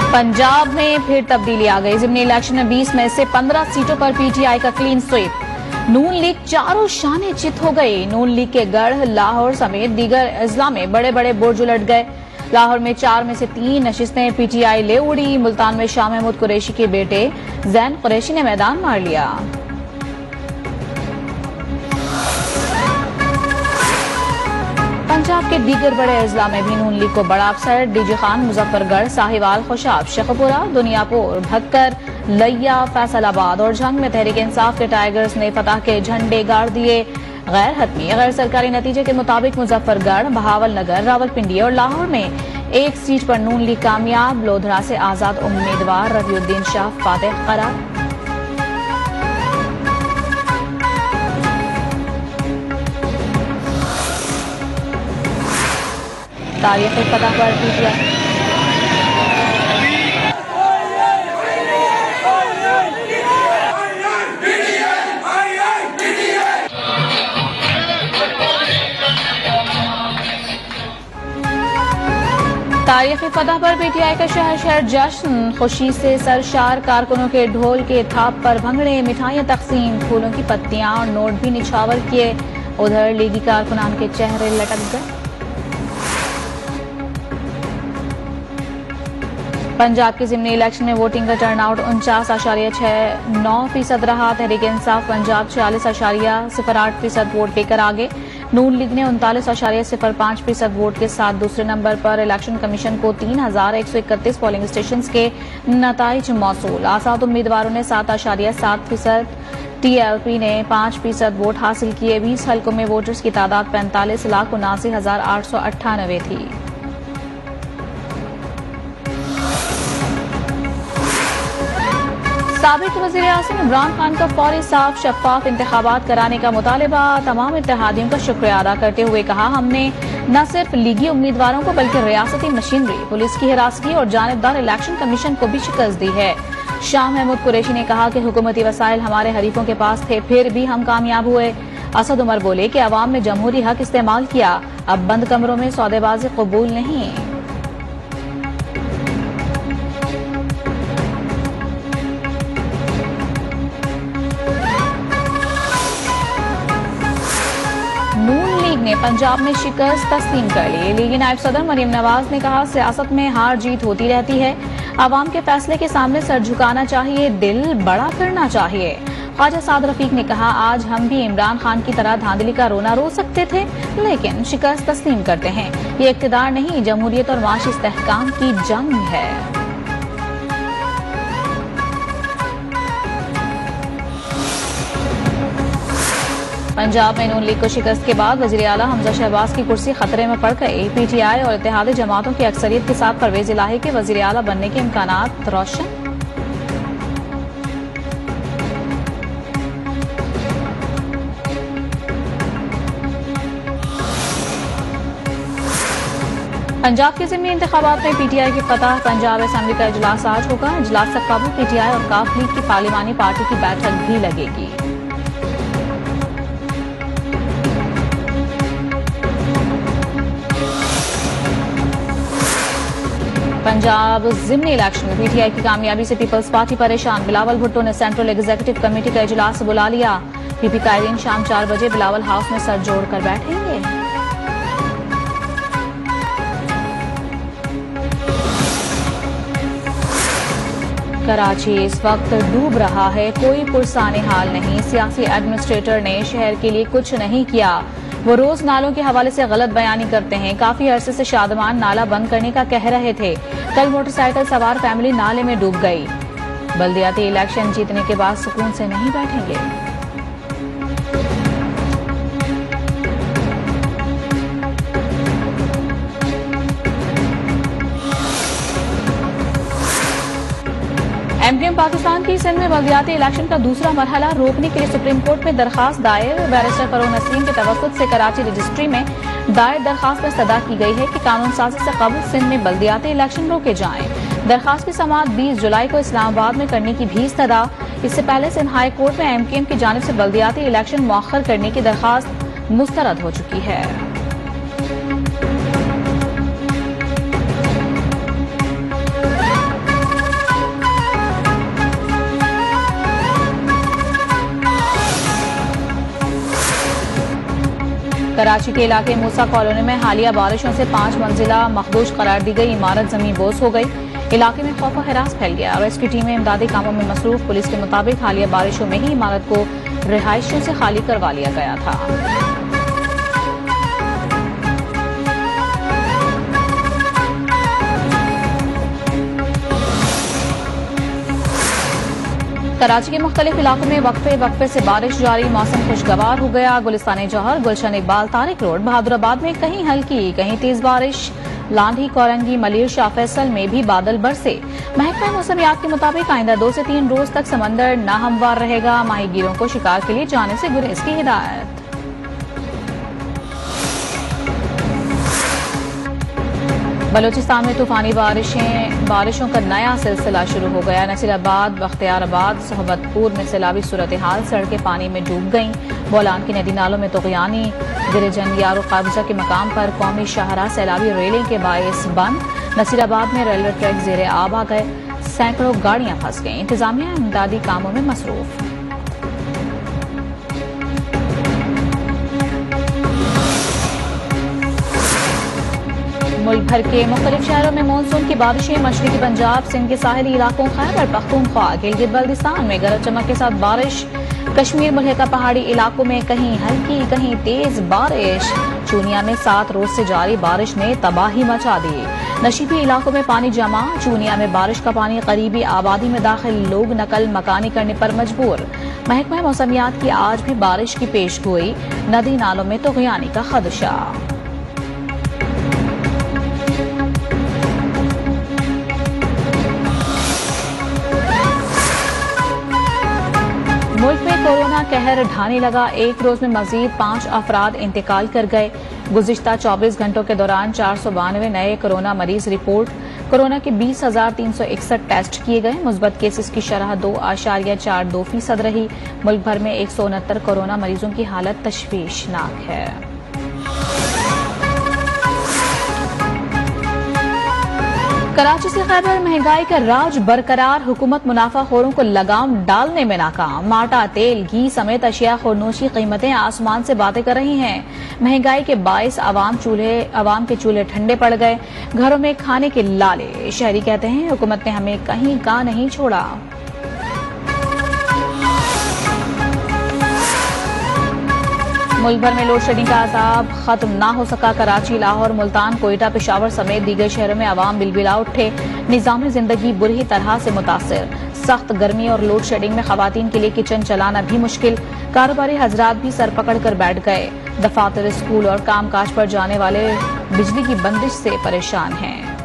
पंजाब में फिर तब्दीली आ गई। ज़िमनी इलेक्शन में 20 में से 15 सीटों पर पीटीआई का क्लीन स्वीप। नून लीग चारों शाने चित हो गई। नून लीग के गढ़, लाहौर समेत दीगर अजला में बड़े बड़े बुर्ज उलट गए। लाहौर में 4 में से 3 नशिस्तें पीटीआई ले उड़ी। मुल्तान में शाह महमूद कुरैशी के बेटे जैन कुरैशी ने मैदान मार लिया। पंजाब के दीगर बड़े अजला में भी नून लीग को बड़ा अफसर। डीजी खान, मुजफ्फरगढ़, साहिवाल, खुशाब, शेखपुरा, दुनियापुर, भक्कर, लैया, फैसलाबाद और झंग में तहरीक इंसाफ के टाइगर्स ने फतह के झंडे गाड़ दिए। गैर हतमी गैर सरकारी नतीजे के मुताबिक मुजफ्फरगढ़, बहावलनगर, रावलपिंडी और लाहौर में 1 सीट पर नून लीग कामयाब। लोधरा से आजाद उम्मीदवार रफीउद्दीन शाह फातेह करार। तारीख फतह पर पीटीआई तारीखी फतह पर पीटीआई का शहर शहर जश्न। खुशी से सरशार, कारकुनों के ढोल के थाप पर भंगड़े, मिठाइयां तकसीम, फूलों की पत्तियां और नोट भी निछावर किए। उधर लीगी कारकुनान के चेहरे लटक गए। पंजाब के ज़िमनी इलेक्शन में वोटिंग का टर्नआउट 49.69% रहा। तहरीक इंसाफ पंजाब 46.08% वोट लेकर आगे। नून लीग ने 39.05% वोट के साथ दूसरे नंबर पर। इलेक्शन कमीशन को 3131 पोलिंग स्टेशन के नताइज मौसूल। आजाद उम्मीदवारों ने 7.7%, टीएलपी ने 5% वोट हासिल किए। 20 हल्कों में वोटर्स की तादाद 45,79,898 थी। साबिक वज़ीर-ए-आज़म इमरान खान का फौरी साफ शफाफ इंतखाबात कराने का मुतालबा। तमाम इत्तेहादियों का शुक्रिया अदा करते हुए कहा, हमने न सिर्फ लीगी उम्मीदवारों को बल्कि रियासती मशीनरी, पुलिस की हिरासगी और जानिबदार इलेक्शन कमीशन को भी शिकस्त दी है। शाह महमूद कुरैशी ने कहा कि हुकूमती वसाइल हमारे हरीफों के पास थे, फिर भी हम कामयाब हुए। असद उमर बोले कि अवाम ने जमहूरी हक इस्तेमाल किया, अब बंद कमरों में सौदेबाजी कबूल नहीं। नून लीग ने पंजाब में शिकस्त तस्लीम कर ली। लीगी नायब सदर मरियम नवाज ने कहा, सियासत में हार जीत होती रहती है, आवाम के फैसले के सामने सर झुकाना चाहिए, दिल बड़ा करना चाहिए। ख्वाजा साद रफीक ने कहा, आज हम भी इमरान खान की तरह धांधली का रोना रो सकते थे, लेकिन शिकस्त तस्लीम करते हैं। ये इक़्तिदार नहीं, जमहूरियत और माशी इस्तेहकाम की जंग है। पंजाब में नून लीग को शिकस्त के बाद वज़ीर आला हमजा शहबाज की कुर्सी खतरे में पड़ गई। पीटीआई और इत्तेहादी जमातों की अक्सरियत के साथ परवेज इलाही के वज़ीर आला बनने के इम्कानात रोशन। पंजाब के ज़िमनी इंतखाबात में पीटीआई की फतह। पंजाब असेंबली का इजलास आज होगा। इजलास से कबल पीटीआई और काफ लीग की पार्लिमानी पार्टी की बैठक भी लगेगी। पंजाब ज़िमनी इलेक्शन में पीटीआई की कामयाबी से पीपल्स पार्टी परेशान। बिलावल भुट्टो ने सेंट्रल एग्जीक्यूटिव कमेटी का इजलास बुला लिया। पीपी कायदीन शाम 4 बजे बिलावल हाउस में सर जोड़कर बैठेंगे। कराची इस वक्त डूब रहा है, कोई पुरसाने हाल नहीं। सियासी एडमिनिस्ट्रेटर ने शहर के लिए कुछ नहीं किया। वो रोज नालों के हवाले से गलत बयानी करते हैं। काफी अरसे से शादमान नाला बंद करने का कह रहे थे। कल मोटरसाइकिल सवार फैमिली नाले में डूब गई। बल्दियाती इलेक्शन जीतने के बाद सुकून से नहीं बैठेंगे। एमडीएम पाकिस्तान की सिंध में बल्दियाती इलेक्शन का दूसरा मरहला रोकने के लिए सुप्रीम कोर्ट में दरखास्त दायर। बैरिस्टर फरोह नसीम के तवस्सुत से कराची रजिस्ट्री में दायर दरखास्त में सदा की गई है कि कानून साजी से कबल सिंध में बल्दियाती इलेक्शन रोके जाएं। दरखास्त की समाअत 20 जुलाई को इस्लामाबाद में करने की भी इस्तदा। इससे पहले सिंध हाई कोर्ट में एमकेएम की जानिब से बल्दियाती इलेक्शन मुअख्खर करने की दरखास्त मुस्तरद हो चुकी है। कराची के इलाके मूसा कॉलोनी में हालिया बारिशों से 5 मंजिला मखदूश करार दी गई इमारत जमीन बोस हो गई। इलाके में खौफ व हिरास फैल गया। रेस्क्यू टीमें इमदादी कामों में मसरूफ। पुलिस के मुताबिक हालिया बारिशों में ही इमारत को रिहायशियों से खाली करवा लिया गया था। कराची के मुख्तलिफ इलाकों में वक्फे से बारिश जारी। मौसम खुशगवार हो गया। गुलिस्तान जौहर, गुलशन इकबाल, तारिक रोड, बहादुराबाद में कहीं हल्की कहीं तेज बारिश। लांधी, कोरंगी, मलिर, शाह फैसल में भी बादल बरसे। महकमा मौसमियात के मुताबिक आइंदा 2 से 3 रोज तक समंदर नाहमवार रहेगा। माहीगीरों को शिकार के लिए जाने से गुरेज की हिदायत। बलूचिस्तान में तूफानी बारिशों का नया सिलसिला शुरू हो गया। नसीराबाद, बख्तियाराबाद, सोहबतपुर में सैलाबी सूरत हाल। सड़कें पानी में डूब गईं। बोलान की नदी नालों में तुग़यानी। गिरिजन यारो कब्जा के मकाम पर कौमी शाहराह सैलाबी रेलिंग के बायस बंद। नसीराबाद में रेलवे ट्रैक ज़ेरे आब आ गए। सैकड़ों गाड़ियां फंस गईं। इंतजामिया इमदादी कामों में मसरूफ। मुल्क भर के मुख्तलिफ शहरों में मानसून की बारिशें। मशरकी पंजाब, सिंध के साहिली इलाकों, खैबर पख्तूनख्वा, गिलगित बल्तिस्तान में गरज चमक के साथ बारिश। कश्मीर मुल्क का पहाड़ी इलाकों में कहीं हल्की कहीं तेज बारिश। चूनिया में 7 रोज से जारी बारिश ने तबाही मचा दी। नशीबी इलाकों में पानी जमा। चूनिया में बारिश का पानी करीबी आबादी में दाखिल। लोग नकल मकानी करने पर मजबूर। महकमा मौसमियात की आज भी बारिश की पेशगोई। नदी नालों में तुग़यानी का खदशा। मुल्क में कोरोना कहर ढाने लगा। एक रोज में मजीद 5 अफराद इंतकाल कर गए। गुज़िश्ता 24 घंटों के दौरान 492 नए कोरोना मरीज रिपोर्ट। कोरोना के 20,361 टेस्ट किए गए। मुस्बत केसेस की शरह 2.42% रही। मुल्क भर में 169 कोरोना मरीजों की हालत तशवीशनाक है। कराची से खैबर, महंगाई का राज बरकरार। हुकूमत मुनाफाखोरों को लगाम डालने में नाकाम। आटा, तेल, घी समेत अशिया खुरनोशी कीमतें आसमान से बातें कर रही हैं। महंगाई के बायस आवाम के चूल्हे ठंडे पड़ गए। घरों में खाने के लाले। शहरी कहते हैं हुकूमत ने हमें कहीं का नहीं छोड़ा। मुल्क भर में लोड शेडिंग का अजाब खत्म ना हो सका। कराची, लाहौर, मुल्तान, कोयटा, पेशावर समेत दीगर शहरों में आवाम बिलबिला उठे। निजाम जिंदगी बुरी तरह से मुतासिर। सख्त गर्मी और लोड शेडिंग में खवातीन के लिए किचन चलाना भी मुश्किल। कारोबारी हजरात भी सर पकड़ कर बैठ गए। दफातर, स्कूल और कामकाज पर जाने वाले बिजली की बंदिश से परेशान हैं।